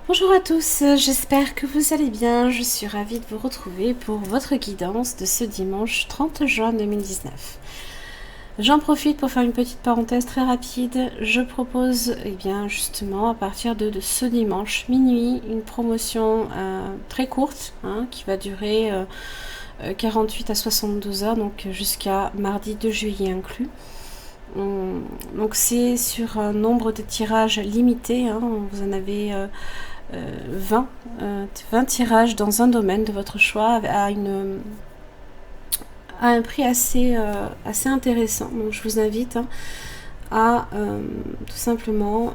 Bonjour à tous, j'espère que vous allez bien. Je suis ravie de vous retrouver pour votre guidance de ce dimanche 30 juin 2019. J'en profite pour faire une petite parenthèse très rapide. Je propose justement à partir de ce dimanche minuit une promotion très courte qui va durer 48 à 72 heures, donc jusqu'à mardi 2 juillet inclus. Donc c'est sur un nombre de tirages limité, vous en avez 20 tirages dans un domaine de votre choix à un prix assez intéressant. Donc je vous invite à tout simplement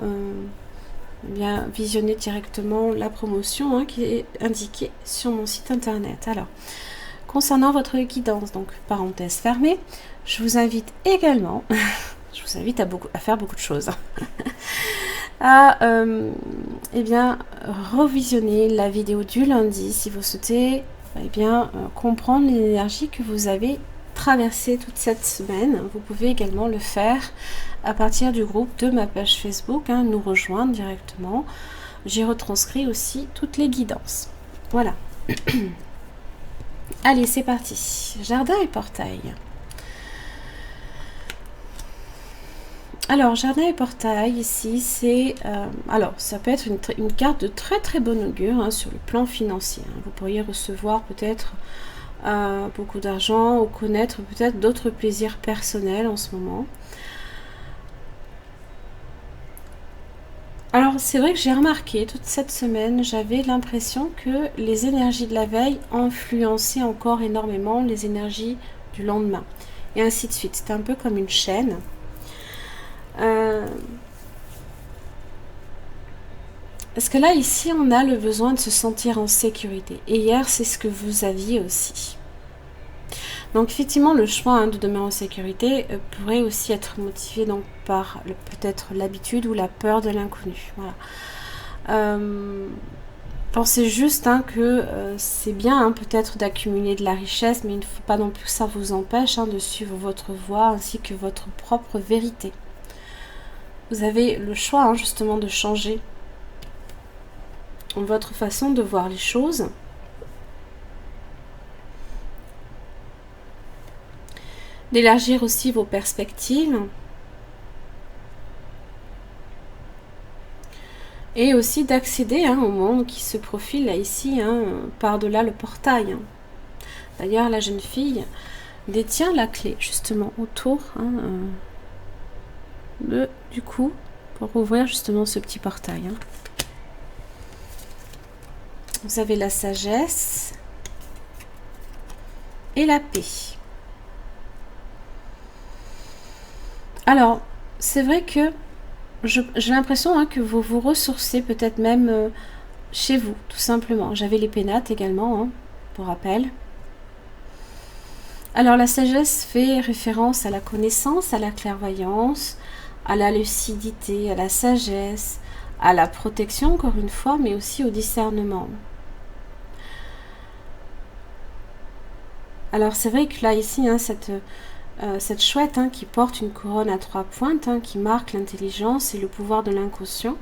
visionner directement la promotion qui est indiquée sur mon site internet. Alors, concernant votre guidance, donc parenthèse fermée, je vous invite également à faire beaucoup de choses. À revisionner la vidéo du lundi si vous souhaitez comprendre l'énergie que vous avez traversée toute cette semaine. Vous pouvez également le faire à partir du groupe de ma page Facebook, nous rejoindre directement. J'ai retranscrit aussi toutes les guidances. Voilà. Allez, c'est parti. Jardin et portail. Alors, jardin et portail, ici, c'est... alors, ça peut être une carte de très très bon augure sur le plan financier. Vous pourriez recevoir peut-être beaucoup d'argent ou connaître peut-être d'autres plaisirs personnels en ce moment. Alors, c'est vrai que j'ai remarqué toute cette semaine, j'avais l'impression que les énergies de la veille influençaient encore énormément les énergies du lendemain. Et ainsi de suite. C'était un peu comme une chaîne. Parce que là, ici, on a le besoin de se sentir en sécurité. Et hier, c'est ce que vous aviez aussi. Donc, effectivement, le choix de demeurer en sécurité pourrait aussi être motivé donc, par peut-être l'habitude ou la peur de l'inconnu. Voilà. Pensez juste que c'est bien peut-être d'accumuler de la richesse, mais il ne faut pas non plus que ça vous empêche de suivre votre voie ainsi que votre propre vérité. Vous avez le choix justement de changer votre façon de voir les choses. D'élargir aussi vos perspectives. Et aussi d'accéder au monde qui se profile là ici, par-delà le portail. D'ailleurs, la jeune fille détient la clé justement autour du coup pour ouvrir justement ce petit portail. Vous avez la sagesse et la paix. Alors, c'est vrai que j'ai l'impression que vous vous ressourcez peut-être même chez vous, tout simplement. J'avais les pénates également, pour rappel. Alors, la sagesse fait référence à la connaissance, à la clairvoyance, à la lucidité, à la sagesse, à la protection, encore une fois, mais aussi au discernement. Alors, c'est vrai que là, ici, cette chouette qui porte une couronne à 3 pointes, qui marque l'intelligence et le pouvoir de l'inconscient,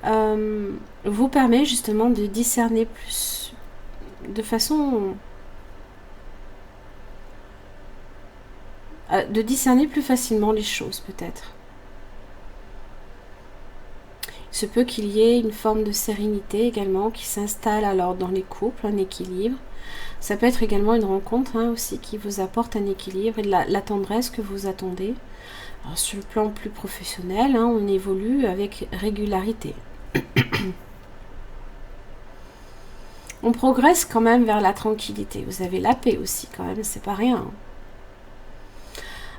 vous permet justement de discerner plus, de façon... de discerner plus facilement les choses, peut-être. Il se peut qu'il y ait une forme de sérénité également qui s'installe alors dans les couples, un équilibre. Ça peut être également une rencontre aussi qui vous apporte un équilibre et de la tendresse que vous attendez. Alors, sur le plan plus professionnel, on évolue avec régularité. On progresse quand même vers la tranquillité. Vous avez la paix aussi quand même, c'est pas rien.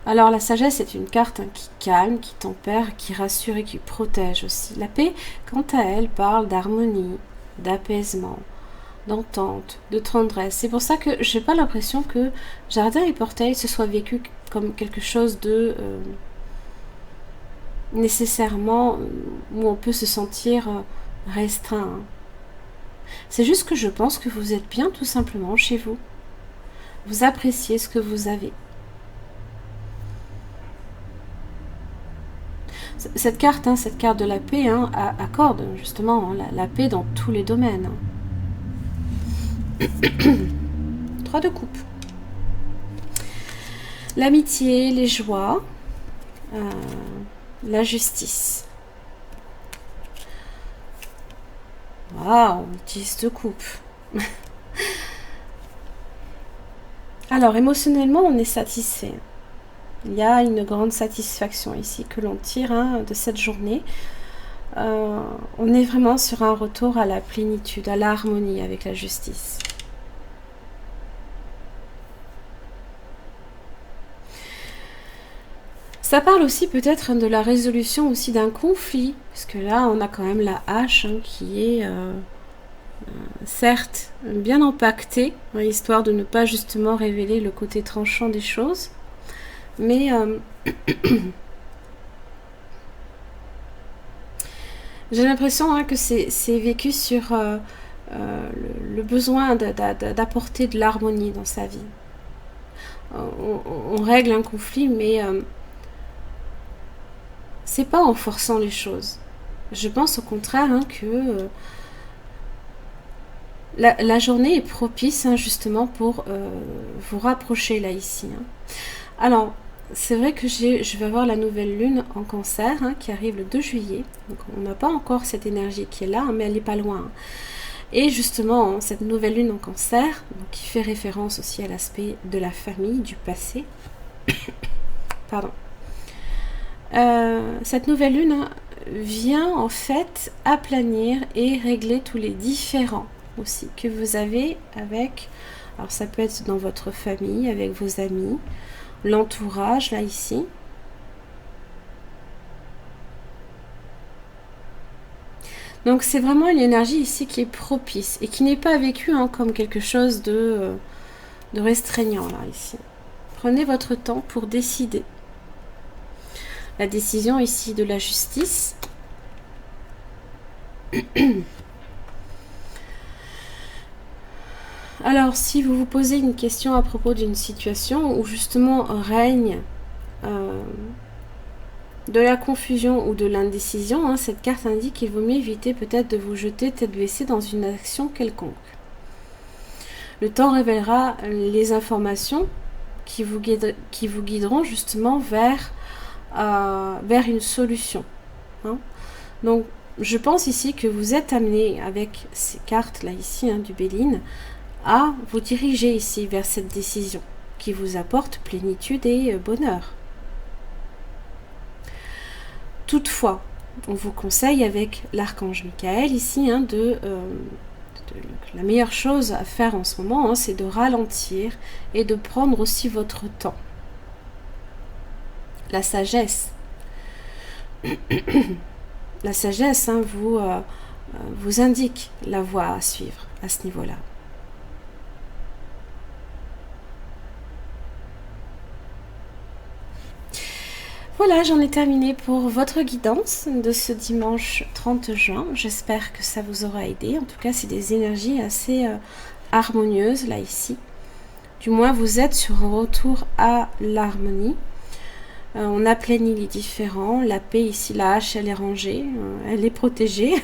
Alors la sagesse est une carte qui calme, qui tempère, qui rassure et qui protège aussi. La paix, quant à elle, parle d'harmonie, d'apaisement, d'entente, de tendresse. C'est pour ça que j'ai pas l'impression que Jardin et Portail se soit vécu comme quelque chose de nécessairement où on peut se sentir restreint. C'est juste que je pense que vous êtes bien tout simplement chez vous. Vous appréciez ce que vous avez. Cette carte de la paix accorde justement la paix dans tous les domaines. 3 de coupe. L'amitié, les joies, la justice. Waouh, 10 de coupe. Alors, émotionnellement, on est satisfait. Il y a une grande satisfaction ici que l'on tire de cette journée. On est vraiment sur un retour à la plénitude, à l'harmonie avec la justice. Ça parle aussi peut-être de la résolution aussi d'un conflit, parce que là on a quand même la hache qui est certes bien impactée, histoire de ne pas justement révéler le côté tranchant des choses, mais j'ai l'impression que c'est vécu sur le besoin d'apporter de l'harmonie dans sa vie. On règle un conflit, mais c'est pas en forçant les choses. Je pense au contraire que la journée est propice justement pour vous rapprocher là ici. Alors, c'est vrai que je vais avoir la nouvelle lune en cancer qui arrive le 2 juillet. Donc on n'a pas encore cette énergie qui est là, mais elle n'est pas loin. Et justement, cette nouvelle lune en cancer, donc, qui fait référence aussi à l'aspect de la famille, du passé. Pardon. Cette nouvelle lune vient en fait aplanir et régler tous les différends aussi que vous avez avec, alors ça peut être dans votre famille, avec vos amis, l'entourage là ici. Donc c'est vraiment une énergie ici qui est propice et qui n'est pas vécue comme quelque chose de restreignant là ici. Prenez votre temps pour décider. La décision ici de la justice. Alors, si vous vous posez une question à propos d'une situation où justement règne de la confusion ou de l'indécision, cette carte indique qu'il vaut mieux éviter peut-être de vous jeter tête baissée dans une action quelconque. Le temps révélera les informations qui vous guideront justement vers une solution. Donc, je pense ici que vous êtes amené avec ces cartes là ici du Béline à vous diriger ici vers cette décision qui vous apporte plénitude et bonheur. Toutefois, on vous conseille avec l'archange Michael ici la meilleure chose à faire en ce moment, c'est de ralentir et de prendre aussi votre temps. La sagesse. La sagesse vous indique la voie à suivre à ce niveau-là. Voilà, j'en ai terminé pour votre guidance de ce dimanche 30 juin. J'espère que ça vous aura aidé. En tout cas, c'est des énergies assez harmonieuses là ici. Du moins, vous êtes sur un retour à l'harmonie. On aplanit les différends. La paix ici, la hache, elle est rangée. Elle est protégée.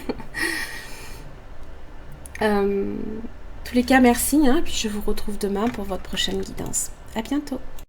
Tous les cas, merci. Puis je vous retrouve demain pour votre prochaine guidance. À bientôt.